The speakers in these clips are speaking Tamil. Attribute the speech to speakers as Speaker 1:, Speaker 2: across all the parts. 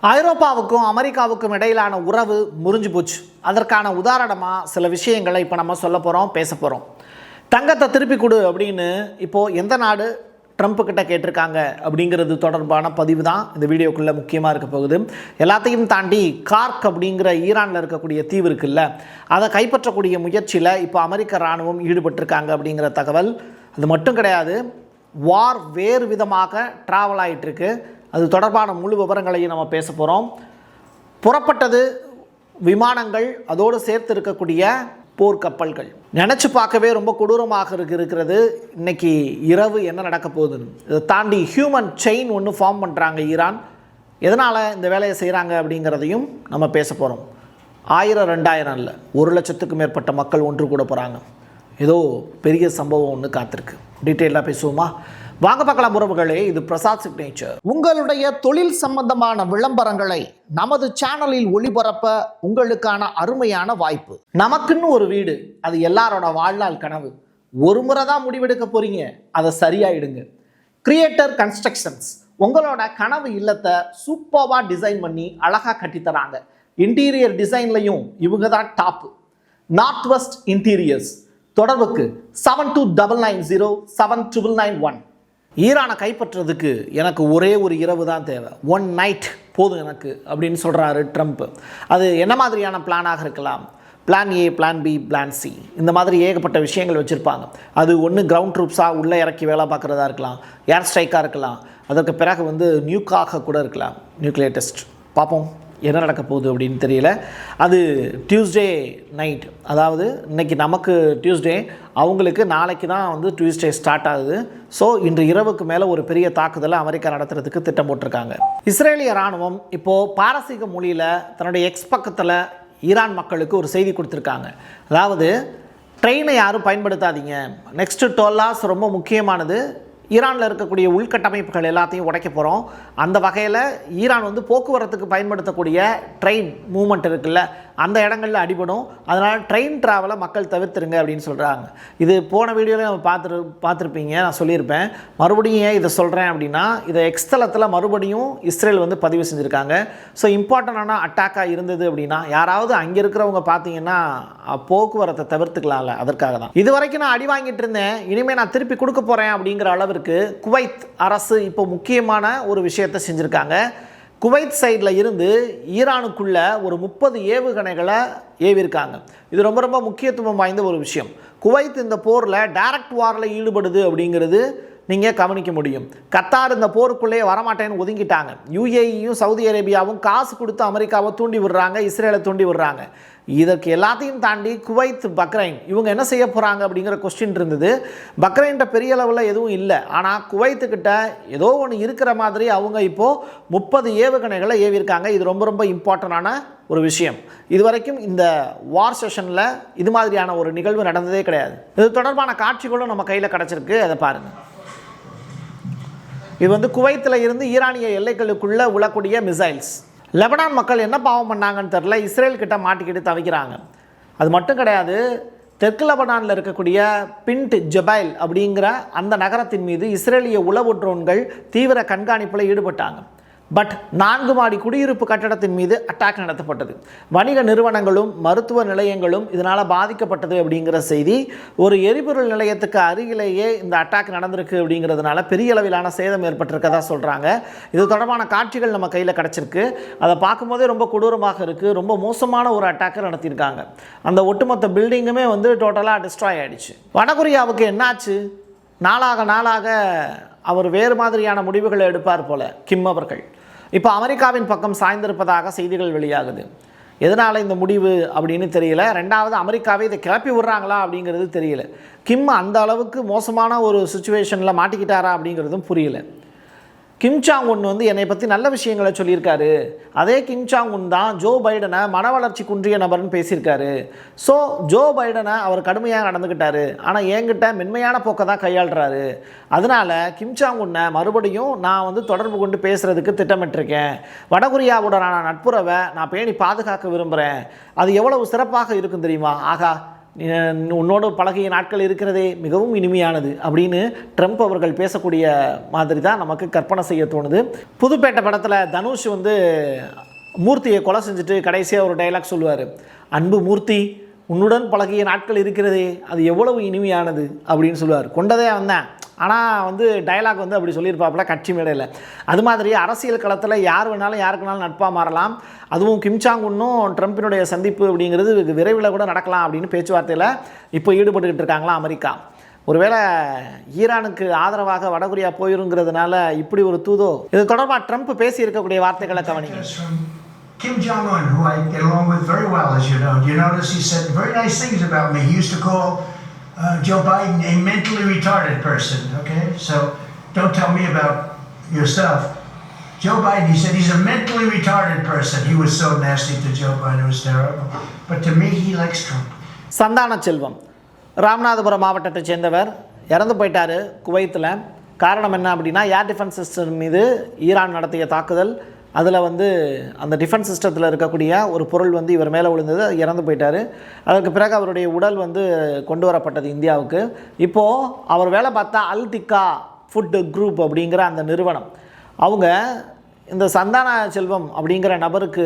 Speaker 1: ஐரோப்பாவுக்கும் அமெரிக்காவுக்கும் இடையிலான உறவு முறிஞ்சு போச்சு. அதற்கான உதாரணமாக சில விஷயங்களை இப்போ நம்ம சொல்ல போகிறோம், பேச போகிறோம். தங்கத்தை திருப்பி கொடு அப்படின்னு இப்போது எந்த நாடு ட்ரம்ப்பு கிட்ட கேட்டிருக்காங்க அப்படிங்கிறது தொடர்பான பதிவு தான் இந்த வீடியோக்குள்ளே முக்கியமாக இருக்க போகுது. எல்லாத்தையும் தாண்டி கார்க் அப்படிங்கிற ஈரானில் இருக்கக்கூடிய தீவு இருக்குல்ல, அதை கைப்பற்றக்கூடிய முயற்சியில் இப்போ அமெரிக்க இராணுவம் ஈடுபட்டிருக்காங்க அப்படிங்கிற தகவல். அது மட்டும் கிடையாது, வார் வேறு விதமாக ட்ராவல் ஆகிட்டுருக்கு. அது தொடர்பான முழு விவரங்களையும் நம்ம பேச போகிறோம். புறப்பட்டது விமானங்கள், அதோடு சேர்த்து இருக்கக்கூடிய போர்க்கப்பல்கள். நினச்சி பார்க்கவே ரொம்ப கொடூரமாக இருக்கிறது. இன்றைக்கி இரவு என்ன நடக்க போகுதுன்னு இதை தாண்டி ஹியூமன் செயின் ஒன்று ஃபார்ம் பண்ணுறாங்க ஈரான். எதனால் இந்த வேலையை செய்கிறாங்க அப்படிங்கிறதையும் நம்ம பேச போகிறோம். 1000-2000 இல்லை, 1,00,000க்கும் மேற்பட்ட மக்கள் ஒன்று கூட போகிறாங்க. ஏதோ பெரிய சம்பவம் ஒன்று காத்திருக்கு. டீட்டெயிலாக பேசுவோமா? வாங்க பார்க்கலாம் உறவுகளே. இது பிரசாத் சிக்னேச்சர். உங்களுடைய தொழில் சம்பந்தமான விளம்பரங்களை நமது சேனலில் ஒளிபரப்ப உங்களுக்கான அருமையான வாய்ப்பு. நமக்குன்னு ஒரு வீடு, அது எல்லாரோட வாழ்நாள் கனவு. ஒரு முறை தான் முடிவெடுக்க போறீங்க, அதை சரியாயிடுங்க. கிரியேட்டர் கன்ஸ்ட்ரக்ஷன்ஸ் உங்களோட கனவு இல்லத்தை சூப்பர்வா டிசைன் பண்ணி அழகா கட்டித்தராங்க. இன்டீரியர் டிசைன்லையும் இவங்க தான் டாப். North west interiors. தொடர்புக்கு 72907991. ஈரானை கைப்பற்றுறதுக்கு எனக்கு ஒரே ஒரு இரவு தான் தேவை, 1 நைட் போதும் எனக்கு அப்படின்னு சொல்கிறாரு ட்ரம்ப். அது என்ன மாதிரியான பிளானாக இருக்கலாம்? Plan A, plan B, plan C, இந்த மாதிரி ஏகப்பட்ட விஷயங்கள் வச்சுருப்பாங்க. அது ஒன்று கிரவுண்ட் ட்ரூப்ஸாக உள்ளே இறக்கி வேலை பார்க்குறதா இருக்கலாம், ஏர் ஸ்ட்ரைக்காக இருக்கலாம், அதற்கு பிறகு நியூக்காக கூட இருக்கலாம், நியூக்ளியர் டெஸ்ட். பார்ப்போம் என்ன நடக்க போகுது அப்படின்னு தெரியல. அது டியூஸ்டே நைட், அதாவது இன்றைக்கி நமக்கு டியூஸ்டே, அவங்களுக்கு நாளைக்கு தான் டியூஸ்டே ஸ்டார்ட் ஆகுது. ஸோ இன்று இரவுக்கு மேலே ஒரு பெரிய தாக்குதலை அமெரிக்கா நடத்துறதுக்கு திட்டம் போட்டிருக்காங்க. இஸ்ரேலிய இராணுவம் இப்போது பாரசீக மொழியில் தன்னுடைய எக்ஸ் பக்கத்தில் ஈரான் மக்களுக்கு ஒரு செய்தி கொடுத்துருக்காங்க. அதாவது ட்ரெயினை யாரும் பயன்படுத்தாதீங்க, நெக்ஸ்ட்டு 12 hours ரொம்ப முக்கியமானது. ஈரானில் இருக்கக்கூடிய உள்கட்டமைப்புகள் எல்லாத்தையும் உடைக்க போகிறோம். அந்த வகையில் ஈரான் போக்குவரத்துக்கு பயன்படுத்தக்கூடிய ட்ரெயின் மூவ்மெண்ட் இருக்குல்ல, அந்த இடங்களில் அடிபடும். அதனால் ட்ரெயின் ட்ராவலை மக்கள் தவிர்த்துருங்க அப்படின்னு சொல்கிறாங்க. இது போன வீடியோவில் நம்ம பார்த்துருப்பீங்க, நான் சொல்லியிருப்பேன். மறுபடியும் ஏன் இதை சொல்கிறேன் அப்படின்னா, இதை எக்ஸ் தளத்தில் மறுபடியும் இஸ்ரேல் பதிவு செஞ்சுருக்காங்க. ஸோ இம்பார்ட்டண்டான அட்டாக்காக இருந்தது அப்படின்னா யாராவது அங்கே இருக்கிறவங்க பார்த்தீங்கன்னா போக்குவரத்தை தவிர்த்துக்கலாம்ல, அதற்காக தான். இது வரைக்கும் நான் அடி வாங்கிட்டு இருந்தேன், இனிமேல் நான் திருப்பி கொடுக்க போகிறேன் அப்படிங்கிற அளவிற்கு குவைத் அரசு இப்போ முக்கியமான ஒரு விஷயத்தை செஞ்சுருக்காங்க. குவைத் சைடில் இருந்து ஈரானுக்குள்ள ஒரு 30 ஏவுகணைகளை ஏவிருக்காங்க. இது ரொம்ப ரொம்ப முக்கியத்துவம் வாய்ந்த ஒரு விஷயம். குவைத் இந்த போரில் டைரக்ட் வாரில் ஈடுபடுது அப்படிங்கிறது நீங்கள் கவனிக்க முடியும். கத்தார் இந்த போருக்குள்ளேயே வரமாட்டேன்னு ஒதுங்கிட்டாங்க. யுஏஇயும் சவுதி அரேபியாவும் காசு கொடுத்து அமெரிக்காவை தூண்டி விடுறாங்க, இஸ்ரேலை தூண்டி விடுறாங்க. இதற்கு எல்லாத்தையும் தாண்டி குவைத், பக்ரைன் இவங்க என்ன செய்ய போகிறாங்க அப்படிங்கிற கொஸ்டின் இருந்தது. பக்ரைன்கிட்ட பெரிய அளவில் எதுவும் இல்லை, ஆனால் குவைத்துக்கிட்ட ஏதோ ஒன்று இருக்கிற மாதிரி அவங்க இப்போது 30 ஏவுகணைகளை ஏவிருக்காங்க. இது ரொம்ப ரொம்ப இம்பார்ட்டண்டான ஒரு விஷயம். இது வரைக்கும் இந்த வார் செஷனில் இது மாதிரியான ஒரு நிகழ்வு நடந்ததே கிடையாது. இது தொடர்பான காட்சிகளும் நம்ம கையில் கிடச்சிருக்கு, அதை பாருங்கள். இது குவைத்தில் இருந்து ஈரானிய எல்லைகளுக்குள்ளே உள்ளக்கூடிய மிசைல்ஸ். லெபனான் மக்கள் என்ன பாவம் பண்ணாங்கன்னு தெரில, இஸ்ரேல் கிட்ட மாட்டிக்கிட்டு தவிக்கிறாங்க. அது மட்டும் கிடையாது, தெற்கு லெபனானில் இருக்கக்கூடிய பின்ட் ஜெபைல் அப்படிங்கிற அந்த நகரத்தின் மீது இஸ்ரேலிய உளவு ட்ரோன்கள் தீவிர கண்காணிப்பில் ஈடுபட்டாங்க. பட் 4 மாடி குடியிருப்பு கட்டடத்தின் மீது அட்டாக் நடத்தப்பட்டது. வணிக நிறுவனங்களும் மருத்துவ நிலையங்களும் இதனால் பாதிக்கப்பட்டது அப்படிங்கிற செய்தி. ஒரு எரிபொருள் நிலையத்துக்கு அருகிலேயே இந்த அட்டாக் நடந்திருக்கு அப்படிங்கிறதுனால பெரிய அளவிலான சேதம் ஏற்பட்டிருக்கதா சொல்கிறாங்க. இது தொடர்பான காட்சிகள் நம்ம கையில் கிடச்சிருக்கு. அதை பார்க்கும்போதே ரொம்ப கொடூரமாக இருக்குது. ரொம்ப மோசமான ஒரு அட்டாக்கை நடத்தியிருக்காங்க. அந்த ஒட்டுமொத்த பில்டிங்குமே டோட்டலாக டிஸ்ட்ராய் ஆகிடுச்சு. வடகொரியாவுக்கு என்னாச்சு? நாளாக அவர் வேறு மாதிரியான முடிவுகளை எடுப்பார் போல கிம் அவர்கள். இப்போ அமெரிக்காவின் பக்கம் சாய்ந்திருப்பதாக செய்திகள் வெளியாகுது. எதனால் இந்த முடிவு அப்படின்னு தெரியல. ரெண்டாவது, அமெரிக்காவை இதை கிளப்பி விடுறாங்களா அப்படிங்கிறது தெரியல. கிம் அந்த அளவுக்கு மோசமான ஒரு சுச்சுவேஷனில் மாட்டிக்கிட்டாரா அப்படிங்கிறதும் புரியல. கிம் சாங் உன் என்னை பற்றி நல்ல விஷயங்களை சொல்லியிருக்காரு. அதே கிம் சாங் உன் தான் ஜோ பைடனை மன வளர்ச்சி குன்றிய நபர்னு பேசியிருக்காரு. ஸோ ஜோ பைடனை அவர் கடுமையாக நடந்துக்கிட்டாரு, ஆனால் என்கிட்ட மென்மையான போக்கை தான் கையாளுறாரு. அதனால் கிம் சாங் உன்னை மறுபடியும் நான் தொடர்பு கொண்டு பேசுகிறதுக்கு திட்டமிட்டிருக்கேன். வடகொரியாவுடனான நட்புறவை நான் பேணி பாதுகாக்க விரும்புகிறேன். அது எவ்வளவு சிறப்பாக இருக்கும் தெரியுமா? ஆகா, உன்னோடு பழகிய நாட்கள் இருக்கிறதே மிகவும் இனிமையானது அப்படின்னு ட்ரம்ப் அவர்கள் பேசக்கூடிய மாதிரி தான் நமக்கு கற்பனை செய்ய தோணுது. புதுப்பேட்டை படத்தில் தனுஷ் வந்து மூர்த்தியை கொலை செஞ்சுட்டு கடைசியாக ஒரு டைலாக் சொல்லுவார், அன்பு மூர்த்தி உன்னுடன் பழகிய நாட்கள் இருக்கிறதே அது எவ்வளவு இனிமையானது அப்படின்னு சொல்லுவார். கொண்டதே வந்தேன், ஆனால் வந்து டைலாக் வந்து அப்படி சொல்லியிருப்பாப்புல கட்சி மேடையில். அது மாதிரி அரசியல் களத்தில் யார் வேணாலும் யாருக்குனாலும் நட்பாக மாறலாம். அதுவும் கிம்சாங் உன்னும் ட்ரம்ப்பினுடைய சந்திப்பு அப்படிங்கிறது விரைவில் கூட நடக்கலாம் அப்படின்னு பேச்சுவார்த்தையில் இப்போ ஈடுபட்டுக்கிட்டு இருக்காங்களா அமெரிக்கா. ஒருவேளை ஈரானுக்கு ஆதரவாக வடகொரியா போயிருங்கிறதுனால இப்படி ஒரு தூதோ? இது தொடர்பாக ட்ரம்ப் பேசியிருக்கக்கூடிய வார்த்தைகளை கவனிங்க.
Speaker 2: Kim Jong-un, who I get along with very well, as you know. You notice he said very nice things about me. He used to call Joe Biden a mentally retarded person, okay? So don't tell me about your stuff. Joe Biden, he said he's a mentally retarded person. He was so nasty to Joe Biden, it was terrible. But to me, he likes Trump.
Speaker 1: சந்தான செல்வம் ராமநாதபுரம் மாவட்டத்தை சேர்ந்தவர், இறந்து போயிட்டார் குவைத்தில். காரணம் என்ன அப்படின்னா, ஏர் டிஃபென்ஸ் சிஸ்டம் மீது ஈரான் நடத்திய தாக்குதல். அதில் வந்து அந்த டிஃபென்ஸ் சிஸ்டத்தில் இருக்கக்கூடிய ஒரு பொருள் வந்து இவர் மேலே விழுந்தது, இறந்து போயிட்டார். அதற்கு பிறகு அவருடைய உடல் வந்து கொண்டு வரப்பட்டது இந்தியாவுக்கு. இப்போது அவர் வேலை பார்த்தா அல்திக்கா ஃபுட் குரூப் அப்படிங்கிற அந்த நிறுவனம், அவங்க இந்த சந்தான செல்வம் அப்படிங்கிற நபருக்கு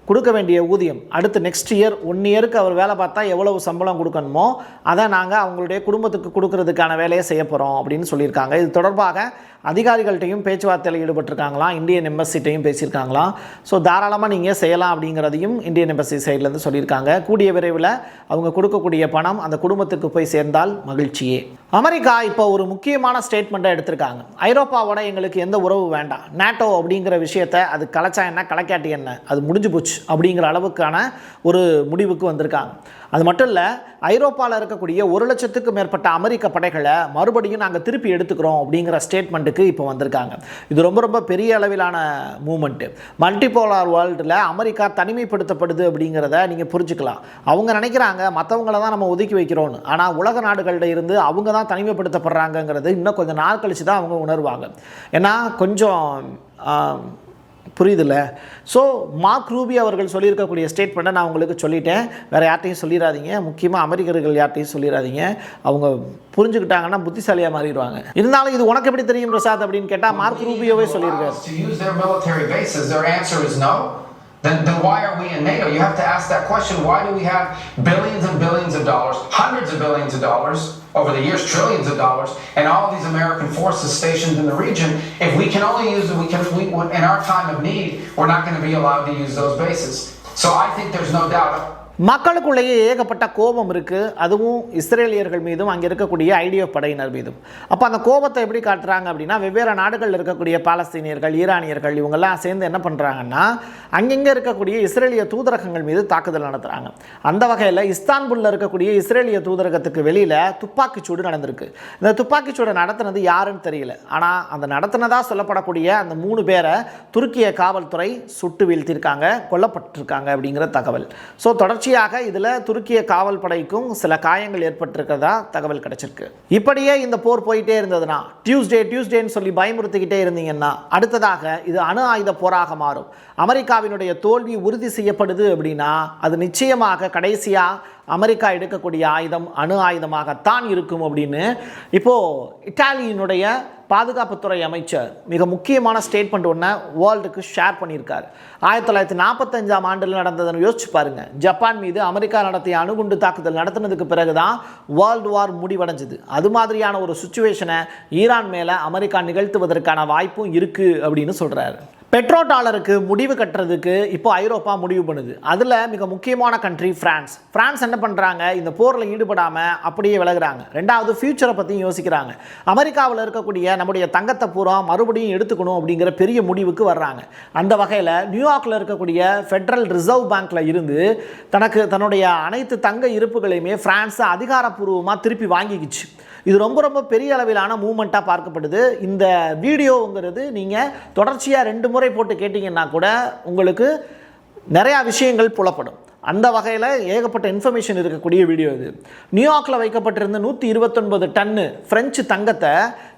Speaker 1: கொடுக்க வேண்டிய ஊதியம் அடுத்து நெக்ஸ்ட் இயர் 1 இயருக்கு அவர் வேலை பார்த்தா எவ்வளவு சம்பளம் கொடுக்கணுமோ அதை நாங்கள் அவங்களுடைய குடும்பத்துக்கு கொடுக்கறதுக்கான வேலையை செய்ய போகிறோம் அப்படின்னு சொல்லியிருக்காங்க. இது தொடர்பாக அதிகாரிகள்கிட்டையும் பேச்சுவார்த்தையில் ஈடுபட்டிருக்காங்களாம், இந்தியன் எம்பசிட்டையும் பேசியிருக்காங்களாம். ஸோ தாராளமாக நீங்கள் செய்யலாம் அப்படிங்கிறதையும் இந்தியன் எம்பசி சைட்லேருந்து சொல்லியிருக்காங்க. கூடிய விரைவில் அவங்க கொடுக்கக்கூடிய பணம் அந்த குடும்பத்துக்கு போய் சேர்ந்தால் மகிழ்ச்சியே. அமெரிக்கா இப்போ ஒரு முக்கியமான ஸ்டேட்மெண்ட்டை எடுத்திருக்காங்க. ஐரோப்பாவோட எங்களுக்கு எந்த உறவு வேண்டாம், நேட்டோ அப்படிங்கிற விஷயத்தை அது கலைச்சா என்ன கலைக்காட்டி என்ன, அது முடிஞ்சு போச்சு அப்படிங்கிற அளவுக்கான ஒரு முடிவுக்கு வந்திருக்காங்க. அது மட்டும் இல்லை, ஐரோப்பாவில் இருக்கக்கூடிய 1,00,000க்கும் மேற்பட்ட அமெரிக்க படைகளை மறுபடியும் நாங்கள் திருப்பி எடுத்துக்கிறோம் அப்படிங்கிற ஸ்டேட்மெண்ட்டுக்கு இப்போ வந்திருக்காங்க. இது ரொம்ப ரொம்ப பெரிய அளவிலான மூமெண்ட்டு. மல்டிபோலார் வேர்ல்டில் அமெரிக்கா தனிமைப்படுத்தப்படுது அப்படிங்கிறத நீங்கள் புரிஞ்சுக்கலாம். அவங்க நினைக்கிறாங்க மற்றவங்கள தான் நம்ம ஒதுக்கி வைக்கிறோன்னு, ஆனால் உலக நாடுகளில் இருந்து அவங்க தான் தனிமைப்படுத்தப்படுறாங்கங்கிறது இன்னும் கொஞ்சம் நாள் கழித்து தான் அவங்க உணர்வாங்க. ஏன்னா கொஞ்சம் புரியுதில்ல. ஸோ மார்க் ரூபி அவர்கள் சொல்லியிருக்கக்கூடிய ஸ்டேட்மெண்ட்டை நான் உங்களுக்கு சொல்லிட்டேன். வேறு யார்ட்டையும் சொல்லிடாதீங்க, முக்கியமாக அமெரிக்கர்கள் யார்ட்டையும் சொல்லிடாதீங்க. அவங்க புரிஞ்சுக்கிட்டாங்கன்னா புத்திசாலியாக மாறிடுவாங்க. இருந்தாலும் இது உனக்கு எப்படி தெரியும் பிரசாத் அப்படின்னு கேட்டால் மார்க் ரூபியோவே சொல்லியிருக்காரு.
Speaker 3: Then why are we in NATO? You have to ask that question. Why do we have billions and billions of dollars, hundreds of billions of dollars, over the years trillions of dollars, and all these American forces stationed in the region? If we can only use them, in our time of need, we're not going to be allowed to use those bases. So I think there's no doubt.
Speaker 1: மக்களுக்குள்ளேயே ஏகப்பட்ட கோபம் இருக்குது, அதுவும் இஸ்ரேலியர்கள் மீதும் அங்கே இருக்கக்கூடிய ஐடிஎஃப் படையினர் மீதும். அப்போ அந்த கோபத்தை எப்படி காட்டுறாங்க அப்படின்னா, வெவ்வேறு நாடுகளில் இருக்கக்கூடிய பாலஸ்தீனியர்கள், ஈரானியர்கள் இவங்கெல்லாம் சேர்ந்து என்ன பண்ணுறாங்கன்னா, அங்கங்கே இருக்கக்கூடிய இஸ்ரேலிய தூதரகங்கள் மீது தாக்குதல் நடத்துகிறாங்க. அந்த வகையில் இஸ்தான்புல்லில் இருக்கக்கூடிய இஸ்ரேலிய தூதரகத்துக்கு வெளியில் துப்பாக்கிச்சூடு நடந்திருக்கு. இந்த துப்பாக்கிச்சூடு நடத்துனது யாருன்னு தெரியல, ஆனால் அந்த நடத்தினதாக சொல்லப்படக்கூடிய அந்த 3 பேரை துருக்கிய காவல்துறை சுட்டு வீழ்த்தியிருக்காங்க, கொல்லப்பட்டிருக்காங்க அப்படிங்கிற தகவல். ஸோ தொடர்ச்சி இதில் துருக்கிய காவல் படைக்கும் சில காயங்கள் ஏற்பட்டிருக்கிறதா தகவல் கிடைச்சிருக்கு. இப்படியே இந்த போர் போயிட்டே இருந்ததுன்னா, டியூஸ்டேன்னு சொல்லி பயமுறுத்திக்கிட்டே இருந்தீங்கன்னா, அடுத்ததாக இது அணு ஆயுத போராக மாறும். அமெரிக்காவினுடைய தோல்வி உறுதி செய்யப்படுது அப்படின்னா அது நிச்சயமாக கடைசியாக அமெரிக்கா எடுக்கக்கூடிய ஆயுதம் அணு ஆயுதமாகத்தான் இருக்கும் அப்படின்னு இப்போது இத்தாலியினுடைய பாதுகாப்புத்துறை அமைச்சர் மிக முக்கியமான ஸ்டேட்மெண்ட் ஒன்று வேர்ல்டுக்கு ஷேர் பண்ணியிருக்காரு. 1945ஆம் ஆண்டில் நடந்ததுன்னு யோசிச்சு பாருங்க. ஜப்பான் மீது அமெரிக்கா நடத்திய அணுகுண்டு தாக்குதல் நடத்தினதுக்கு பிறகு தான் வேர்ல்டு வார் முடிவடைஞ்சுது. அது மாதிரியான ஒரு சுச்சுவேஷனை ஈரான் மேலே அமெரிக்கா நிகழ்த்துவதற்கான வாய்ப்பும் இருக்குது அப்படின்னு சொல்கிறாரு. பெட்ரோ டாலருக்கு முடிவு கட்டுறதுக்கு இப்போ ஐரோப்பா முடிவு பண்ணுது. அதில் மிக முக்கியமான கண்ட்ரி ஃப்ரான்ஸ் என்ன பண்ணுறாங்க, இந்த போரில் ஈடுபடாமல் அப்படியே விலகுறாங்க. ரெண்டாவது ஃபியூச்சரை பற்றியும் யோசிக்கிறாங்க. அமெரிக்காவில் இருக்கக்கூடிய நம்முடைய தங்கத்தை பூரா மறுபடியும் எடுத்துக்கணும் அப்படிங்கிற பெரிய முடிவுக்கு வர்றாங்க. அந்த வகையில் நியூயார்க்கில் இருக்கக்கூடிய ஃபெடரல் ரிசர்வ் பேங்க்கில் இருந்து தன்னுடைய அனைத்து தங்க இருப்புகளையுமே ஃப்ரான்ஸ் அதிகாரப்பூர்வமாக திருப்பி வாங்கிக்கிச்சு. இது ரொம்ப ரொம்ப பெரிய அளவிலான மூமெண்ட்டாக பார்க்கப்படுது. இந்த வீடியோங்கிறது நீங்கள் தொடர்ச்சியாக 2 முறை போட்டு கேட்டிங்கன்னா கூட உங்களுக்கு நிறையா விஷயங்கள் புலப்படும். அந்த வகையில் ஏகப்பட்ட இன்ஃபர்மேஷன் இருக்கக்கூடிய வீடியோ இது. நியூயார்க்கில் வைக்கப்பட்டிருந்த 129 டன்னு ஃப்ரெஞ்சு தங்கத்தை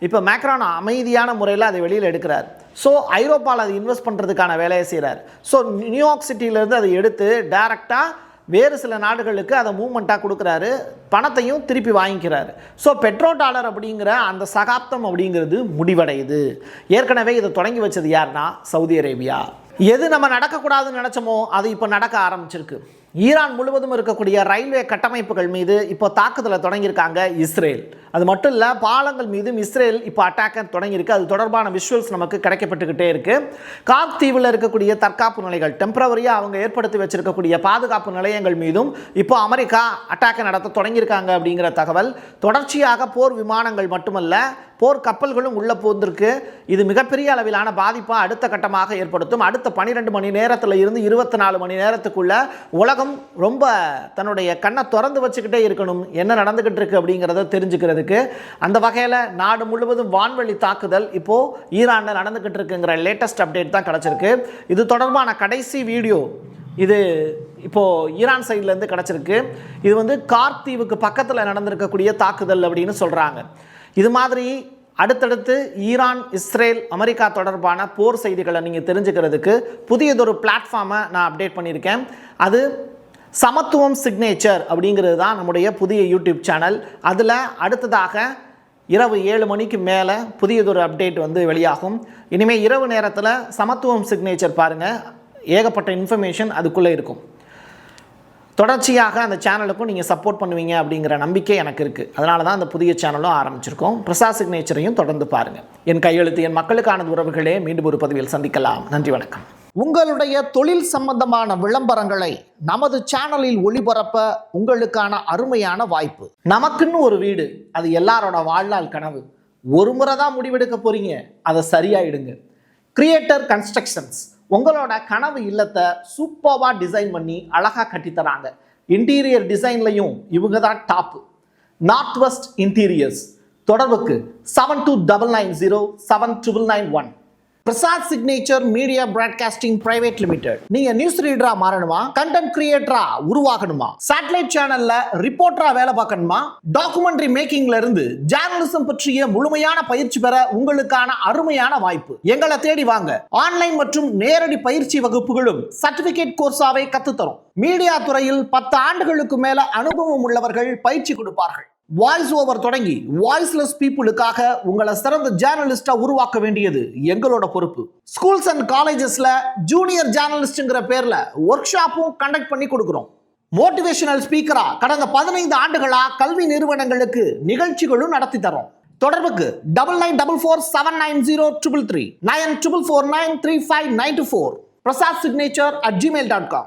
Speaker 1: இப்போ மேக்ரான் அமைதியான முறையில் அதை வெளியில் எடுக்கிறார். ஸோ ஐரோப்பாவில் அதை இன்வெஸ்ட் பண்ணுறதுக்கான வேலையை செய்கிறார். ஸோ நியூயார்க் சிட்டியிலேருந்து அதை எடுத்து டைரெக்டாக வேறு சில நாடுகளுக்கு அதை மூவ்மெண்ட்டாக கொடுக்குறாரு, பணத்தையும் திருப்பி வாங்கிக்கிறாரு. ஸோ பெட்ரோ டாலர் அப்படிங்கிற அந்த சகாப்தம் அப்படிங்கிறது முடிவடையுது. ஏற்கனவே இதை தொடங்கி வச்சது யாருன்னா சவுதி அரேபியா. எது நம்ம நடக்கக்கூடாதுன்னு நினச்சோமோ அது இப்போ நடக்க ஆரம்பிச்சிருக்கு. ஈரான் முழுவதும் இருக்கக்கூடிய ரயில்வே கட்டமைப்புகள் மீது இப்போ தாக்குதலை தொடங்கியிருக்காங்க இஸ்ரேல். அது மட்டும் இல்லை, பாலங்கள் மீதும் இஸ்ரேல் இப்போ அட்டாக்கை தொடங்கியிருக்கு. அது தொடர்பான விஷுவல்ஸ் நமக்கு கிடைக்கப்பட்டுக்கிட்டே இருக்குது. காக் தீவில் இருக்கக்கூடிய தற்காப்பு நிலைகள், டெம்பரவரியாக அவங்க ஏற்படுத்தி வச்சிருக்கக்கூடிய பாதுகாப்பு நிலையங்கள் மீதும் இப்போ அமெரிக்கா அட்டாக்கை நடத்த தொடங்கியிருக்காங்க அப்படிங்கிற தகவல். தொடர்ச்சியாக போர் விமானங்கள் மட்டுமல்ல, போர் கப்பல்களும் உள்ள போந்திருக்கு. இது மிகப்பெரிய அளவிலான பாதிப்பாக அடுத்த கட்டமாக ஏற்படுத்தும். அடுத்த 12 மணி நேரத்தில் இருந்து 24 மணி நேரத்துக்குள்ள உலகம் ரொம்ப தன்னுடைய கண்ணை திறந்து வச்சுக்கிட்டே இருக்கணும், என்ன நடந்துகிட்டு இருக்கு அப்படிங்கிறத தெரிஞ்சுக்கிறதுக்கு. அந்த வகையில் நாடு முழுவதும் வான்வெளி தாக்குதல் இப்போ ஈரானில் நடந்துகிட்டு இருக்குங்கிற லேட்டஸ்ட் அப்டேட் தான் கிடச்சிருக்கு. இது தொடர்பான கடைசி வீடியோ இது இப்போது ஈரான் சைட்லேருந்து கிடச்சிருக்கு. இது வந்து கார்க் தீவுக்கு பக்கத்தில் நடந்திருக்கக்கூடிய தாக்குதல் அப்படின்னு சொல்கிறாங்க. இது மாதிரி அடுத்தடுத்து ஈரான், இஸ்ரேல், அமெரிக்கா தொடர்பான போர் செய்திகளை நீங்கள் தெரிஞ்சுக்கிறதுக்கு புதியதொரு பிளாட்ஃபார்மை நான் அப்டேட் பண்ணியிருக்கேன். அது சமத்துவம் சிக்னேச்சர் அப்படிங்கிறது தான் நம்முடைய புதிய யூடியூப் சேனல். அதில் அடுத்ததாக இரவு 7 மணிக்கு மேலே புதியதொரு அப்டேட் வந்து வெளியாகும். இனிமேல் இரவு நேரத்தில் சமத்துவம் சிக்னேச்சர் பாருங்கள், ஏகப்பட்ட இன்ஃபர்மேஷன் அதுக்குள்ளே இருக்கும். தொடர்ச்சியாக அந்த சேனலுக்கும் நீங்கள் சப்போர்ட் பண்ணுவீங்க அப்படிங்கிற நம்பிக்கை எனக்கு இருக்குது. அதனால தான் அந்த புதிய சேனலும் ஆரம்பிச்சிருக்கோம். பிரசாத் சிக்னேச்சரையும் தொடர்ந்து பாருங்கள். என் கையெழுத்து என் மக்களுக்கான உறவுகளே, மீண்டும் ஒரு பதிவில் சந்திக்கலாம். நன்றி, வணக்கம். உங்களுடைய தொழில் சம்பந்தமான விளம்பரங்களை நமது சேனலில் ஒளிபரப்ப உங்களுக்கான அருமையான வாய்ப்பு. நமக்குன்னு ஒரு வீடு, அது எல்லாரோட வாழ்நாள் கனவு. ஒரு முறை தான் முடிவெடுக்க போறீங்க, அதை சரியாயிடுங்க. கிரியேட்டர் கன்ஸ்ட்ரக்ஷன்ஸ் உங்களோட கனவு இல்லத்தை சூப்பராக டிசைன் பண்ணி அழகாக கட்டித்தராங்க. இன்டீரியர் டிசைன்லையும் இவங்க தான் டாப். North west interiors. தொடர்புக்கு 7299079991. Prasad signature media broadcasting private limited. நீங்க நியூஸ் ரீடரா மாறணுமா, கண்டென்ட் கிரியேட்டரா உருவாகணுமா, சேட்டலைட் சேனல்ல ரிப்போர்ட்டரா வேலை பார்க்கணுமா, டாக்குமெண்ட்ரி மேக்கிங்ல இருந்து ஜேர்னலிசம் பற்றிய முழுமையான பயிற்சி பெற உங்களுக்கான அருமையான வாய்ப்பு. எங்களை தேடி வாங்க. ஆன்லைன் மற்றும் நேரடி பயிற்சி வகுப்புகளும் சர்டிபிகேட் கோர்ஸாவே கத்துத்தரும். மீடியா துறையில் 10 ஆண்டுகளுக்கு மேல அனுபவம் உள்ளவர்கள் பயிற்சி கொடுப்பார்கள். வாய்ஸ் ஓவர் தொடங்கி வாய்ஸ்லெஸ் பீப்புளுக்காக உங்களை சிறந்த ஜேர்னலிஸ்டா உருவாக்க வேண்டியது எங்களோட பொறுப்பு. ஸ்கூல்ஸ் அண்ட் காலேஜஸ்ல ஜூனியர் ஜேர்னலிஸ்ட்ங்கிற பேர்ல ஒர்க் ஷாப்பும் கண்டக்ட் பண்ணி கொடுக்கிறோம். மோட்டிவேஷனல் ஸ்பீக்கரா கடந்த 15 ஆண்டுகளா கல்வி நிறுவனங்களுக்கு நிகழ்ச்சிகளும் நடத்தி தரோம். தொடர்புக்கு 9944790333 94493594. prasad signature@gmail.com.